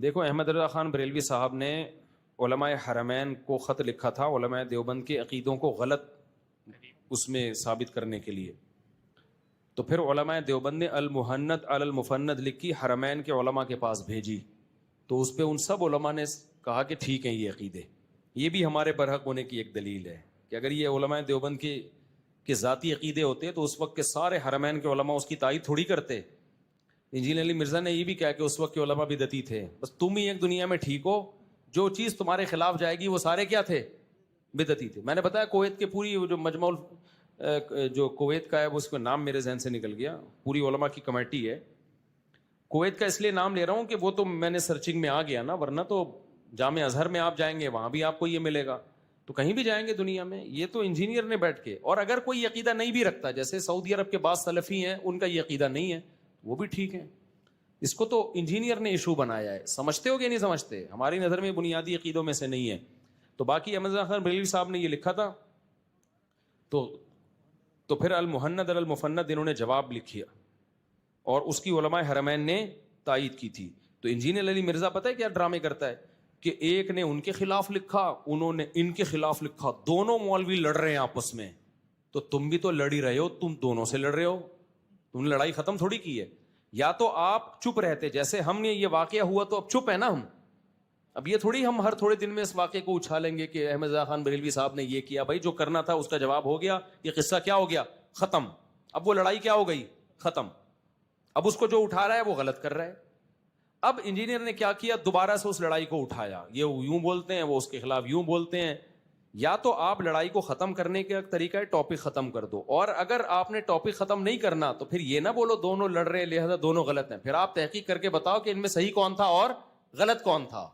دیکھو احمد رضا خان بریلوی صاحب نے علماء حرمین کو خط لکھا تھا علماء دیوبند کے عقیدوں کو غلط اس میں ثابت کرنے کے لیے. تو پھر علماء دیوبند نے المحند علی المفند لکھی حرمین کے علماء کے پاس بھیجی. تو اس پہ ان سب علماء نے کہا کہ ٹھیک ہیں یہ عقیدے. یہ بھی ہمارے برحق ہونے کی ایک دلیل ہے کہ اگر یہ علماء دیوبند کے ذاتی عقیدے ہوتے تو اس وقت کے سارے حرمین کے علماء اس کی تائید تھوڑی کرتے. انجینئر علی مرزا نے یہ بھی کہا کہ اس وقت کے علماء بدعتی تھے, بس تم ہی ایک دنیا میں ٹھیک ہو, جو چیز تمہارے خلاف جائے گی وہ سارے کیا تھے, بدعتی تھے. میں نے بتایا کویت کے پوری جو مجمع جو کویت کا ہے وہ اس کا نام میرے ذہن سے نکل گیا, پوری علماء کی کمیٹی ہے کویت کا, اس لیے نام لے رہا ہوں کہ وہ تو میں نے سرچنگ میں آ گیا نا, ورنہ تو جامع ازہر میں آپ جائیں گے وہاں بھی آپ کو یہ ملے گا, تو کہیں بھی جائیں گے دنیا میں. یہ تو انجینئر نے بیٹھ کے, اور اگر کوئی عقیدہ نہیں بھی رکھتا, جیسے سعودی عرب کے بعض سلفی ہیں ان کا یہ عقیدہ نہیں ہے, وہ بھی ٹھیک ہے. اس کو تو انجینئر نے ایشو بنایا ہے, سمجھتے ہو کہ نہیں سمجھتے, ہماری نظر میں بنیادی عقیدوں میں سے نہیں ہے. تو باقی احمد رضا خان بریلوی صاحب نے یہ لکھا تھا, تو پھر المحند علی المفند انہوں نے جواب لکھیا اور اس کی علماء حرمین نے تائید کی تھی. تو انجینئر علی مرزا پتہ ہے کیا ڈرامے کرتا ہے کہ ایک نے ان کے خلاف لکھا, انہوں نے ان کے خلاف لکھا, دونوں مولوی لڑ رہے ہیں آپس میں, تو تم بھی تو لڑ ہی رہے ہو, تم دونوں سے لڑ رہے ہو, تم نے لڑائی ختم تھوڑی کی ہے. یا تو آپ چپ رہتے, جیسے ہم نے یہ واقعہ ہوا تو اب چپ ہے نا ہم, اب یہ تھوڑی ہم ہر تھوڑے دن میں اس واقعے کو اچھالیں گے کہ احمد رضا خان بریلوی صاحب نے یہ کیا. بھائی جو کرنا تھا اس کا جواب ہو گیا, یہ قصہ کیا ہو گیا, ختم. اب وہ لڑائی کیا ہو گئی, ختم. اب اس کو جو اٹھا رہا ہے وہ غلط کر رہا ہے. اب انجینئر نے کیا کیا, دوبارہ سے اس لڑائی کو اٹھایا, یہ یوں بولتے ہیں وہ اس کے خلاف یوں بولتے ہیں. یا تو آپ لڑائی کو ختم کرنے کا طریقہ ہے ٹاپک ختم کر دو, اور اگر آپ نے ٹاپک ختم نہیں کرنا تو پھر یہ نہ بولو دونوں لڑ رہے لہذا دونوں غلط ہیں. پھر آپ تحقیق کر کے بتاؤ کہ ان میں صحیح کون تھا اور غلط کون تھا.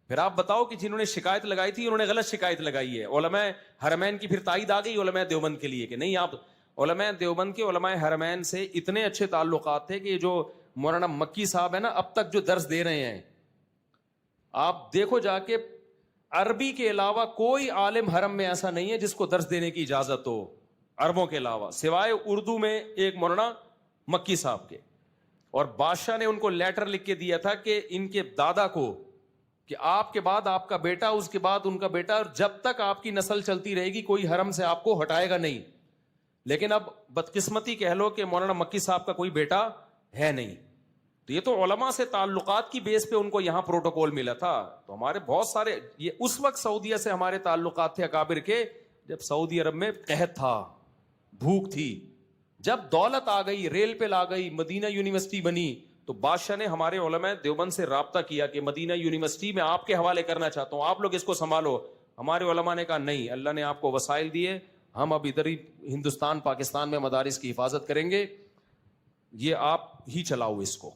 پھر آپ بتاؤ کہ جنہوں نے شکایت لگائی تھی انہوں نے غلط شکایت لگائی ہے. علماء حرمین کی پھر تائید آ گئی علماء دیوبند کے لیے کہ نہیں, آپ علماء دیوبند کے علماء حرمین سے اتنے اچھے تعلقات تھے کہ جو مولانا مکی صاحب ہے نا اب تک جو درس دے رہے ہیں, آپ دیکھو جا کے, عربی کے علاوہ کوئی عالم حرم میں ایسا نہیں ہے جس کو درس دینے کی اجازت ہو, عربوں کے علاوہ, سوائے اردو میں ایک مولانا مکی صاحب کے. اور بادشاہ نے ان کو لیٹر لکھ کے دیا تھا کہ ان کے دادا کو, کہ آپ کے بعد آپ کا بیٹا, اس کے بعد ان کا بیٹا, جب تک آپ کی نسل چلتی رہے گی کوئی حرم سے آپ کو ہٹائے گا نہیں. لیکن اب بدقسمتی کہہ لو کہ مولانا مکی صاحب کا کوئی بیٹا ہے نہیں. تو یہ تو علماء سے تعلقات کی بیس پہ ان کو یہاں پروٹوکول ملا تھا. تو ہمارے بہت سارے, یہ اس وقت سعودیہ سے ہمارے تعلقات تھے اکابر کے جب سعودی عرب میں قحط تھا, بھوک تھی. جب دولت آ گئی, ریل پہ لا گئی, مدینہ یونیورسٹی بنی, تو بادشاہ نے ہمارے علماء دیوبند سے رابطہ کیا کہ مدینہ یونیورسٹی میں آپ کے حوالے کرنا چاہتا ہوں, آپ لوگ اس کو سنبھالو. ہمارے علماء نے کہا نہیں, اللہ نے آپ کو وسائل دیے, ہم اب ادھر ہی ہندوستان پاکستان میں مدارس کی حفاظت کریں گے, یہ آپ ہی چلاؤ اس کو.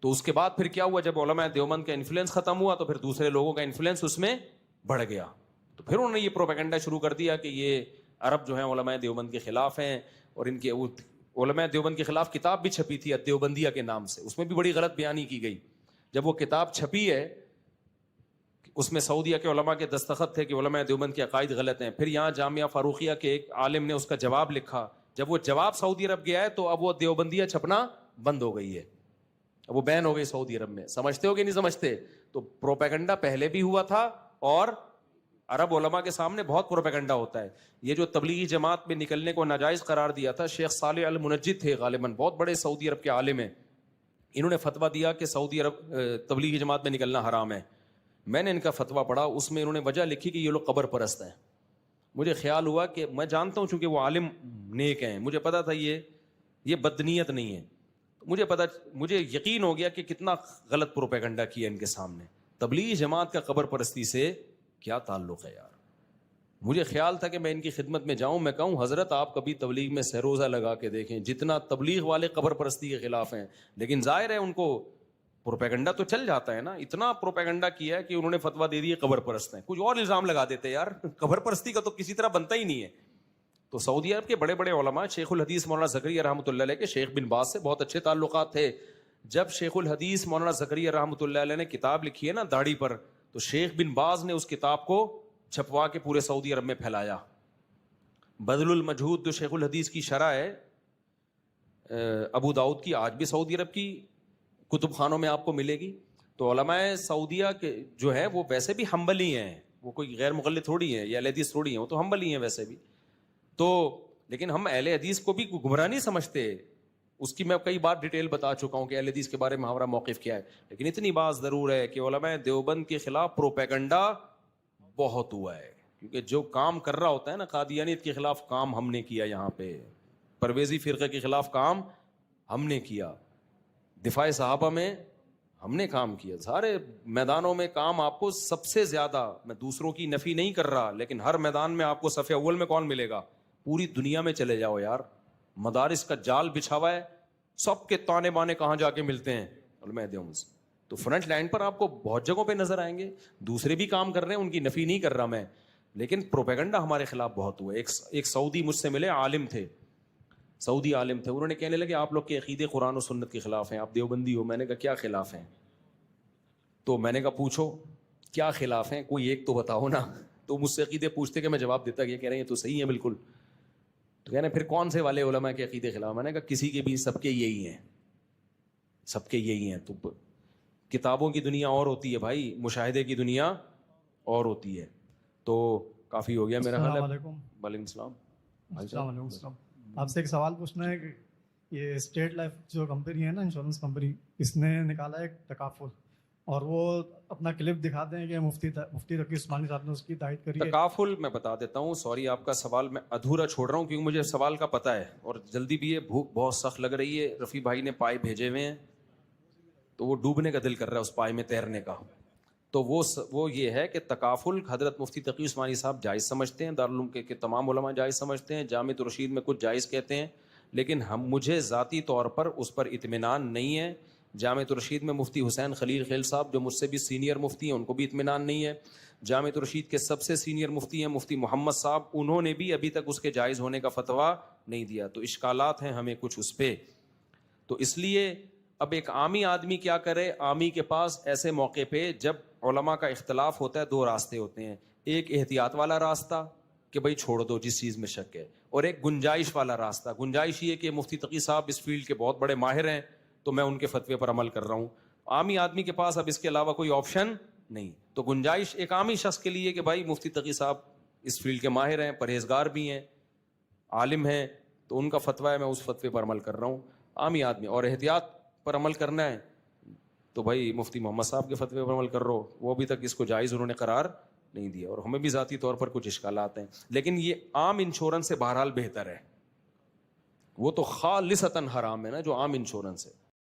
تو اس کے بعد پھر کیا ہوا, جب علماء دیوبند کا انفلوئنس ختم ہوا تو پھر دوسرے لوگوں کا انفلوئنس اس میں بڑھ گیا. تو پھر انہوں نے یہ پروپیگنڈا شروع کر دیا کہ یہ عرب جو ہیں علماء دیوبند کے خلاف ہیں, اور ان کے علماء دیوبند کے خلاف کتاب بھی چھپی تھی دیوبندیہ کے نام سے, اس میں بھی بڑی غلط بیانی کی گئی. جب وہ کتاب چھپی ہے اس میں سعودیہ کے علماء کے دستخط تھے کہ علماء دیوبند کے عقائد غلط ہیں. پھر یہاں جامعہ فاروقیہ کے ایک عالم نے اس کا جواب لکھا. جب وہ جواب سعودی عرب گیا ہے تو اب وہ دیوبندیہ چھپنا بند ہو گئی ہے, اب وہ بین ہو گئی سعودی عرب میں. سمجھتے ہو کہ نہیں سمجھتے؟ تو پروپیگنڈا پہلے بھی ہوا تھا, اور عرب علماء کے سامنے بہت پروپیگنڈا ہوتا ہے. یہ جو تبلیغی جماعت میں نکلنے کو ناجائز قرار دیا تھا, شیخ صالح المنجد تھے غالباً, بہت بڑے سعودی عرب کے عالم ہیں. انہوں نے فتویٰ دیا کہ سعودی عرب تبلیغی جماعت میں نکلنا حرام ہے. میں نے ان کا فتویٰ پڑھا, اس میں انہوں نے وجہ لکھی کہ یہ لوگ قبر پرست ہیں. مجھے خیال ہوا کہ میں جانتا ہوں چونکہ وہ عالم نیک ہیں, مجھے پتا تھا یہ بدنیت نہیں ہے. مجھے یقین ہو گیا کہ کتنا غلط پروپیگنڈا کیا ان کے سامنے. تبلیغی جماعت کا قبر پرستی سے کیا تعلق ہے یار؟ مجھے خیال تھا کہ میں ان کی خدمت میں جاؤں, میں کہوں حضرت آپ کبھی تبلیغ میں سہروزہ لگا کے دیکھیں, جتنا تبلیغ والے قبر پرستی کے خلاف ہیں. لیکن ظاہر ہے ان کو پروپیگنڈا تو چل جاتا ہے نا, اتنا پروپیگنڈا کیا ہے کہ انہوں نے فتویٰ دے دی قبر پرست ہیں. کچھ اور الزام لگا دیتے یار, قبر پرستی کا تو کسی طرح بنتا ہی نہیں ہے. تو سعودی عرب کے بڑے بڑے علماء, شیخ الحدیث مولانا زکریا رحمۃ اللہ علیہ کے شیخ بن باز سے بہت اچھے تعلقات تھے. جب شیخ الحدیث مولانا زکریا رحمۃ اللہ علیہ نے کتاب لکھی ہے نا داڑھی پر, تو شیخ بن باز نے اس کتاب کو چھپوا کے پورے سعودی عرب میں پھیلایا. بذل المجہود جو شیخ الحدیث کی شرح ہے ابو داؤد کی, آج بھی سعودی عرب کی کتب خانوں میں آپ کو ملے گی. تو علماء سعودیہ کے جو ہے وہ ویسے بھی ہمبل ہی ہیں, وہ کوئی غیر مقلد تھوڑی ہیں یا اہل حدیث تھوڑی ہیں, وہ تو ہمبل ہی ہیں ویسے بھی. تو لیکن ہم اہل حدیث کو بھی گمراہ نہیں سمجھتے, اس کی میں کئی بار ڈیٹیل بتا چکا ہوں کہ اہل حدیث کے بارے میں ہمارا موقف کیا ہے. لیکن اتنی بات ضرور ہے کہ علماء دیوبند کے خلاف پروپیگنڈا بہت ہوا ہے, کیونکہ جو کام کر رہا ہوتا ہے نا, قادیانیت کے خلاف کام ہم نے کیا, یہاں پہ پرویزی فرقے کے خلاف کام ہم نے کیا, دفاع صحابہ میں ہم نے کام کیا, سارے میدانوں میں کام. آپ کو سب سے زیادہ, میں دوسروں کی نفی نہیں کر رہا, لیکن ہر میدان میں آپ کو صف اول میں کون ملے گا؟ پوری دنیا میں چلے جاؤ یار, مدارس کا جال بچھا ہوا ہے, سب کے تانے بانے کہاں جا کے ملتے ہیں؟ علماء دیوبند. تو فرنٹ لائن پر آپ کو بہت جگہوں پہ نظر آئیں گے, دوسرے بھی کام کر رہے ہیں, ان کی نفی نہیں کر رہا میں, لیکن پروپیگنڈا ہمارے خلاف بہت ہوا ہے. ایک سعودی مجھ سے ملے, عالم تھے, سعودی عالم تھے, انہوں نے کہنے لگے آپ لوگ کے عقیدے قرآن و سنت کے خلاف ہیں, آپ دیوبندی ہو. میں نے کہا کیا خلاف ہیں؟ تو میں نے کہا پوچھو کیا خلاف ہیں, کوئی ایک تو بتاؤ نا. تو مجھ سے عقیدے پوچھتے کہ میں جواب دیتا کہ یہ کہہ رہے ہیں تو صحیح ہے بالکل. تو کہہ رہے پھر کون سے والے علماء کے عقیدے خلاف؟ میں نے کہا کسی کے بھی, سب کے یہی ہیں, سب کے یہی ہیں. تو کتابوں کی دنیا اور ہوتی ہے بھائی, مشاہدے کی دنیا اور ہوتی ہے. تو کافی ہو گیا میرا خیال ہے. وعلیکم السلام. السلام علیکم. آپ سے ایک سوال پوچھنا ہے کہ یہ اسٹیٹ لائف جو کمپنی ہے نا, انشورنس کمپنی, اس نے نکالا ایک تکافل, اور وہ اپنا کلپ دکھاتے ہیں کہ مفتی تقی عثمانی صاحب نے اس کی تائید کری ہے. تکافل میں بتا دیتا ہوں, سوری آپ کا سوال میں ادھورا چھوڑ رہا ہوں کیونکہ مجھے سوال کا پتہ ہے اور جلدی بھی ہے, بھوک بہت سخت لگ رہی ہے. رفیع بھائی نے پائے بھیجے ہوئے ہیں تو وہ ڈوبنے کا دل کر رہا ہے اس پائے میں تیرنے کا. تو وہ یہ ہے کہ تکافل حضرت مفتی تقی عثمانی صاحب جائز سمجھتے ہیں, دارالعلوم کے تمام علماء جائز سمجھتے ہیں, جامع الرشید میں کچھ جائز کہتے ہیں, لیکن مجھے ذاتی طور پر اس پر اطمینان نہیں ہے. جامع الرشید میں مفتی حسین خلیل خیل صاحب جو مجھ سے بھی سینئر مفتی ہیں, ان کو بھی اطمینان نہیں ہے. جامع الرشید کے سب سے سینئر مفتی ہیں مفتی محمد صاحب, انہوں نے بھی ابھی تک اس کے جائز ہونے کا فتویٰ نہیں دیا. تو اشکالات ہیں ہمیں کچھ اس پہ. تو اس لیے اب ایک عامی آدمی کیا کرے؟ عامی کے پاس ایسے موقع پہ جب علماء کا اختلاف ہوتا ہے, دو راستے ہوتے ہیں. ایک احتیاط والا راستہ کہ بھائی چھوڑ دو جس چیز میں شک ہے, اور ایک گنجائش والا راستہ. گنجائش یہ کہ مفتی تقی صاحب اس فیلڈ کے بہت بڑے ماہر ہیں تو میں ان کے فتوے پر عمل کر رہا ہوں. عامی آدمی کے پاس اب اس کے علاوہ کوئی آپشن نہیں. تو گنجائش ایک عامی شخص کے لیے کہ بھائی مفتی تقی صاحب اس فیلڈ کے ماہر ہیں, پرہیزگار بھی ہیں, عالم ہیں, تو ان کا فتویٰ ہے, میں اس فتوے پر عمل کر رہا ہوں. عامی آدمی اور احتیاط پر عمل کرنا ہے تو بھائی مفتی محمد صاحب کے فتوے پر عمل کر رہو, وہ ابھی تک اس کو جائز انہوں نے قرار نہیں دیا, اور ہمیں بھی ذاتی طور پر کچھ اشکالات ہیں. لیکن یہ عام انشورنس سے بہرحال بہتر ہے, وہ تو خالصتاً حرام ہے نا جو عام انشورنس ہے.